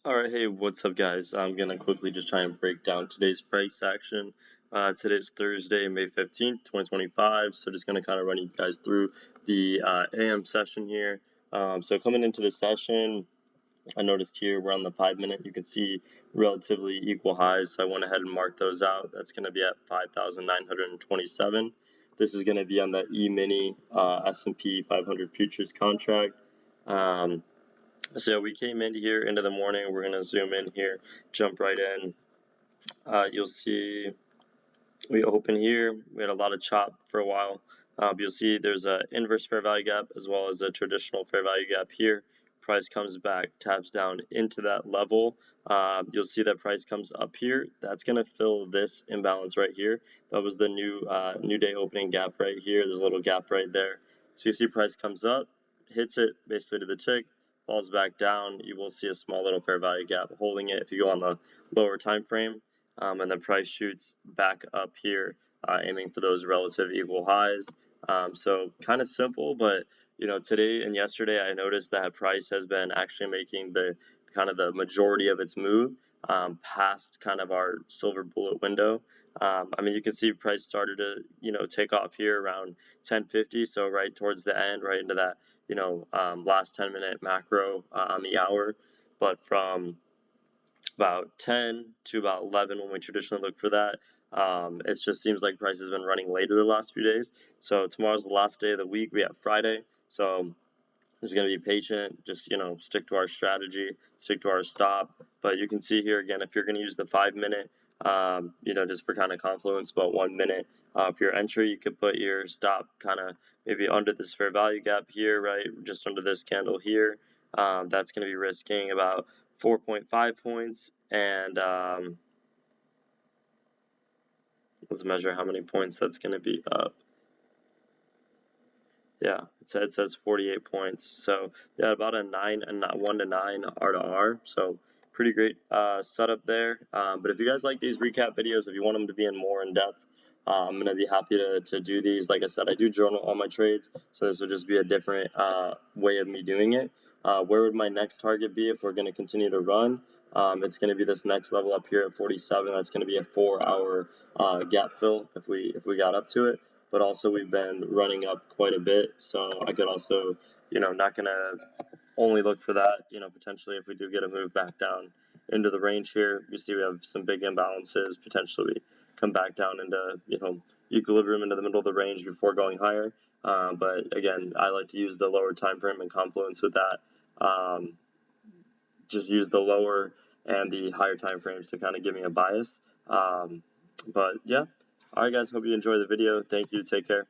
Alright, hey, what's up guys? I'm gonna quickly just try and break down today's price action. Today's Thursday, May 15th, 2025, so just gonna kind of run you guys through the AM session here. So coming into the session, I noticed here we're on the 5 minute. You can see relatively equal highs, so I went ahead and marked those out. That's gonna be at 5,927. This is gonna be on the E-mini S&P 500 futures contract. So we came in here into the morning. We're going to zoom in here, jump right in. You'll see we open here. We had a lot of chop for a while. You'll see there's an inverse fair value gap as well as a traditional fair value gap here. Price comes back, taps down into that level. You'll see that price comes up here. That's going to fill this imbalance right here. That was the new day opening gap right here. There's a little gap right there. So you see price comes up, hits it basically to the tick, falls back down. You will see a small little fair value gap holding it if you go on the lower time frame. And the price shoots back up here, aiming for those relative equal highs. So kind of simple, but today and yesterday I noticed that price has been actually making the kind of the majority of its move past kind of our silver bullet window. I mean, you can see price started to take off here around 10:50, so right towards the end, right into that last 10-minute macro on the hour, but from about 10 to about 11 when we traditionally look for that. It just seems like price has been running later the last few days. So tomorrow's the last day of the week. We have Friday. So just going to be patient, just stick to our strategy, stick to our stop. But you can see here again, if you're going to use the 5 minute, just for kind of confluence, about 1 minute for your entry, you could put your stop kind of maybe under this fair value gap here, right, just under this candle here. That's going to be risking about 4.5 points, and let's measure how many points that's going to be up. Yeah, it says 48 points. So yeah, about a 1 to 9 R to R. So pretty great setup there. But if you guys like these recap videos, if you want them to be in more in depth, I'm gonna be happy to do these. Like I said, I do journal all my trades, so this will just be a different way of me doing it. Where would my next target be if we're gonna continue to run? It's gonna be this next level up here at 47. That's gonna be a 4-hour gap fill if we got up to it. But also we've been running up quite a bit, so I could also, not gonna only look for that, potentially if we do get a move back down into the range here. You see we have some big imbalances, potentially come back down into, equilibrium into the middle of the range before going higher. But again, I like to use the lower time frame and confluence with that. Just use the lower and the higher time frames to kind of give me a bias. But yeah. Alright guys, hope you enjoy the video. Thank you, take care.